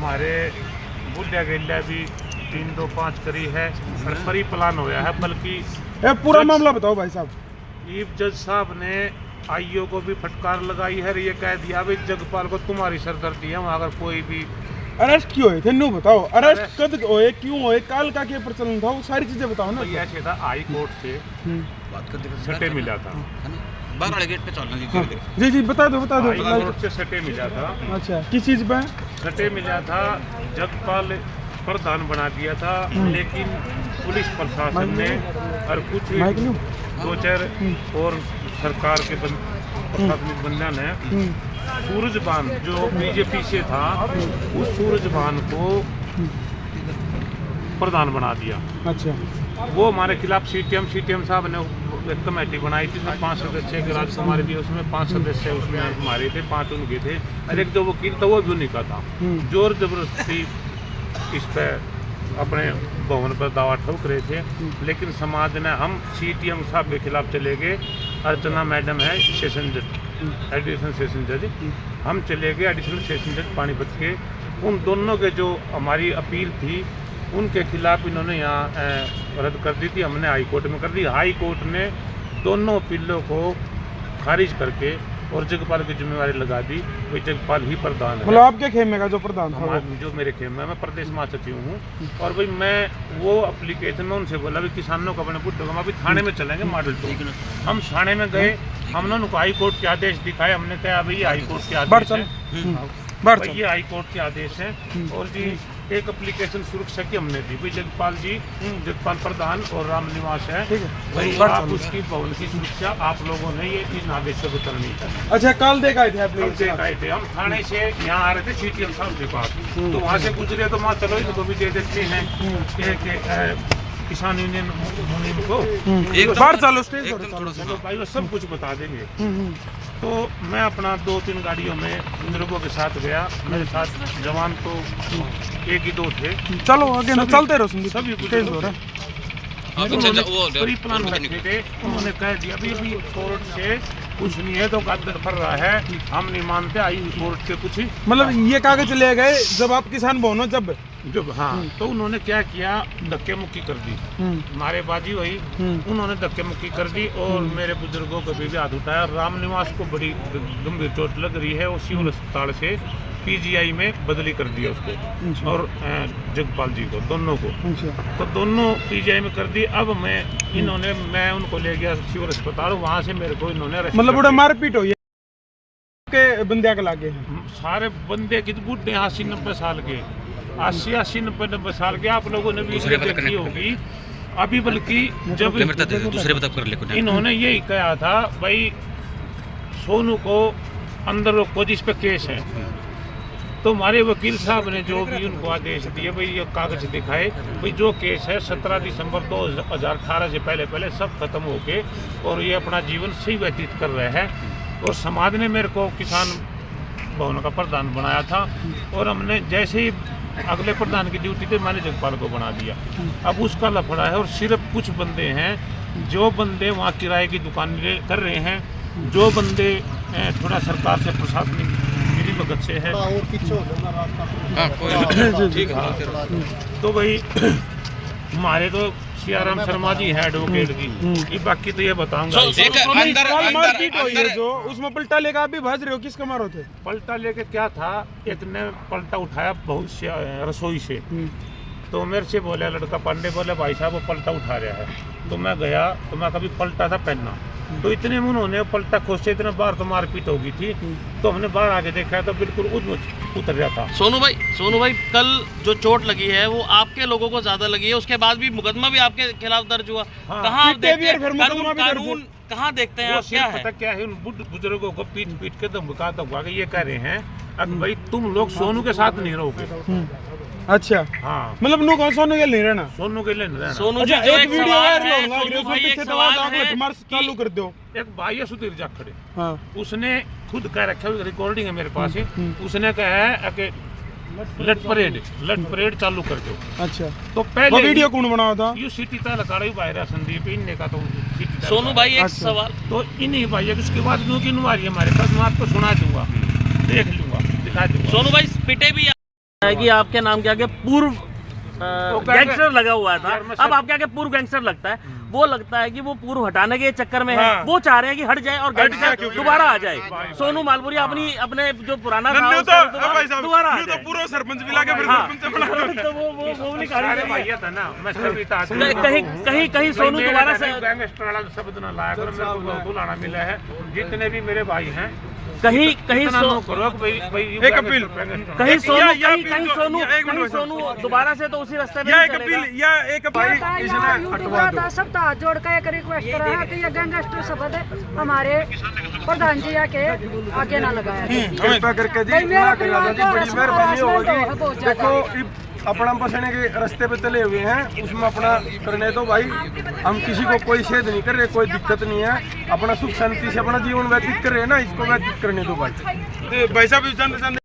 हमारे बुढ़िया गेलिया भी 3-2-5 करी है और परी प्लान होया है। बल्कि पूरा मामला बताओ भाई साहब। चीफ जज साहब ने आईओ को भी फटकार लगाई है, ये कह दिया भाई जगपाल को तुम्हारी सरदर्दी है, वहाँ अगर कोई भी अरेस्ट क्यों हुए थे नो बताओ, अरेस्ट कब हुए, क्यों हुए, काल का क्या प्रचलन था, वो सारी चीजें बताओ ना। ये ऐसे था, हाई कोर्ट से सटे मिला था, बाहर वाले गेट पे चलना जी जी बता दो हाई कोर्ट से सटे मिला था। अच्छा किस चीज पे सटे मिला था? जगपाल प्रधान बना दिया था, लेकिन पुलिस प्रशासन ने और कुछ 2-4 और सरकार के प्रशासनिक बंदा ने सूरजबान जो बीजेपी से था, उस सूरजबान को प्रधान बना दिया। अच्छा वो हमारे खिलाफ सीटीएम साहब ने एक कमेटी बनाई थी, उसमें 5 सदस्य के राजकुमार भी, उसमें 5 सदस्य उसमें हमारे थे, 5 उनके थे, और एक जो वकील था वो भी उन्हीं का था। जोर जबरदस्ती इस पर अपने भवन पर दावा ठोक रहे थे, लेकिन समाज ने, हम सीटीएम साहब के खिलाफ चले गए। अर्चना मैडम है सेशन जज, एडिशनल सेशन जज, हम चले गए एडिशनल सेशन जज पानीपत के। उन दोनों के जो हमारी अपील थी उनके खिलाफ इन्होंने यहाँ रद्द कर दी थी, हमने हाई कोर्ट में कर दी। हाई कोर्ट ने दोनों अपीलों को खारिज करके और जगपाल की जिम्मेवारी लगा दी, कोई जगपाल ही प्रधान है। मतलब आपके खेमे का जो प्रधान था, जो मेरे खेमे में, मैं प्रदेश महासचिव हूँ। और भाई मैं वो एप्लीकेशन में उनसे बोला भी किसानों को अपने बुढ़ो को, अभी थाने में चलेंगे मॉडल टू। हम थाने में गए, हमने उनको हाई कोर्ट के आदेश दिखाए, हमने कहा भाई ये हाई कोर्ट के आदेश है, ये हाई कोर्ट के आदेश है। और जी एक एप्लीकेशन सुरक्षा की हमने दी, भाई जगपाल जी, जगपाल प्रधान और राम निवास है, भाई आप उसकी भवन की सुरक्षा आप लोगों ने ये इन आदेशों को करनी है। अच्छा कल देखा थे हम थाने से यहाँ आ रहे थे सीटीएम साहब के पास, तो वहाँ से गुजरे तो वहाँ चलो इनको भी दे देते हैं किसान यूनियन मुनीम को, बाहर चलो स्टेज चलो भाई वो सब कुछ बता देंगे। तो मैं अपना 2-3 गाड़ियों में बुजुर्गों के साथ गया, मेरे साथ जवान तो 1-2 थे। चलो आगे ना चलते रहो, सभी तेज हो रहा प्री प्लान रखे थे। उन्होंने कह दिया अभी कोर्ट से कुछ नहीं है, तो गद्दार फर रहा है, हम नहीं मानते आई कोर्ट के कुछ। मतलब ये कागज ले गए जब आप किसान भवन जब हाँ, तो उन्होंने क्या किया, धक्के मुक्की कर दी, नारेबाजी हुई, उन्होंने धक्के मुक्की कर दी और मेरे बुजुर्गों को भी हाथ उठाया। राम निवास को बड़ी गंभीर चोट लग रही है, वो सिविल अस्पताल से पीजीआई में बदली कर दिया उसको, और जगपाल जी को, दोनों को। तो दोनों पीजीआई में कर दी। अब मैं उनको ले गया सिविल अस्पताल, वहाँ से मेरे को इन्होंने मतलब बड़ा मारपीट हुई के बंदे के लागे हैं। सारे बंदे की बुढ़े 80-90 साल के, 80-90 साल के, आप लोगों ने भी देखी होगी अभी। बल्कि जब दूसरे बता कर ले, इन्होंने यही कहा था भाई सोनू को अंदर रोको जिस पे केस है, तो हमारे वकील साहब ने जो भी उनको आदेश दिए, भाई ये कागज दिखाए, भाई जो केस है 17 दिसंबर 2018 से पहले सब खत्म होके और ये अपना जीवन सही व्यतीत कर रहे हैं। और समाज ने मेरे को किसान भवन का प्रधान बनाया था, और हमने जैसे ही अगले प्रधान की ड्यूटी थी मैंने जगपाल को बना दिया। अब उसका लफड़ा है, और सिर्फ कुछ बंदे हैं, जो बंदे वहाँ किराए की दुकान कर रहे हैं, जो बंदे थोड़ा सरकार से प्रशासनिक भगत से है। तो भाई हमारे तो सियाराम शर्मा जी है एडवोकेट की, बाकी तो ये बताऊंगा। मारपीट हुई है जो उसमें पलटा लेकर आप भी भाज रहे हो, किसका मारो थे? पलटा लेके क्या था, एक ने पलटा उठाया बहुत से रसोई से, तो मेरे से बोला लड़का पांडे, बोले भाई साहब वो पलटा उठा रहा है। तो मैं गया, तो मैं कभी पलटा था पहनना, तो इतने में उन्होंने पलटा खोसे, इतने बार तो मारपीट हो गई थी, तो हमने बाहर आके देखा तो बिल्कुल उतर रहा था। सोनू भाई कल जो चोट लगी है वो आपके लोगों को ज्यादा लगी है, उसके बाद भी मुकदमा भी आपके खिलाफ दर्ज हुआ। कहाँ आप देखते हैं कानून, कहाँ देखते हैं आप? क्या है, पता क्या है, उन बुजुर्गों को पीट के धमका के ये कह रहे हैं अब भाई तुम लोग सोनू के साथ नहीं रहोगे। अच्छा हाँ, मतलब सोनू के लिए नहीं रहना, सोनू के लिए नहीं रहना। सोनू जी एक वीडियो वायरल चालू कर दो। एक भाई है सुधीर जाखड़े, हाँ, उसने खुद कह रखा है, रिकॉर्डिंग है मेरे पास है, उसने कहा है कि लट परेड चालू कर दो। अच्छा, तो पहले वीडियो कौन बनाया था? यू सिटी तलकाड़ा बाहर संदीप इनने का, तो सोनू भाई एक सवाल, तो इन्हीं भाई है, उसके बाद क्योंकि हमारे पास मैं आपको सुना दूंगा, देख लूंगा, दिखा दूंगा। सोनू भाई पिटे भी है कि आपके नाम के आगे पूर्व गैंगस्टर लगा हुआ था, अब आपके आगे पूर्व गैंगस्टर लगता है। वो लगता है कि वो पूर्व हटाने के चक्कर में है, वो चाह रहे हैं कि हट जाए और गैंगस्टर दोबारा आ जाए। सोनू मालपुरी अपने जो पुराना था दोबारा आ जाए। पूरा सरपंच भी लाके फिर सरपंच से बना तो वो नहीं सारे भैया था ना, मैं सभी था। कहीं सोनू दोबारा से गैंगस्टर वाला शब्द ना लाया करो, मेरे को बुलाना मिला है। जितने भी मेरे भाई हैं कहीं करो एक अपील कहीं सोनू दोबारा से तो उसी रास्ते पे एक अपील इसने सब हाथ जोड़ कर एक रिक्वेस्ट करा है कि ये गैंगस्टर शब्द हमारे प्रधान जी के आगे ना लगाया जाए। कृपा करके जी ना करा जी, बड़ी मेहरबानी होगी। देखो अपना बसने के रास्ते पे चले हुए हैं, उसमें अपना करने दो भाई। हम किसी को कोई छेद नहीं कर रहे, कोई दिक्कत नहीं है। अपना सुख शांति से अपना जीवन व्यतीत कर रहे हैं ना, इसको व्यतीत करने दो भाई। भाई साहब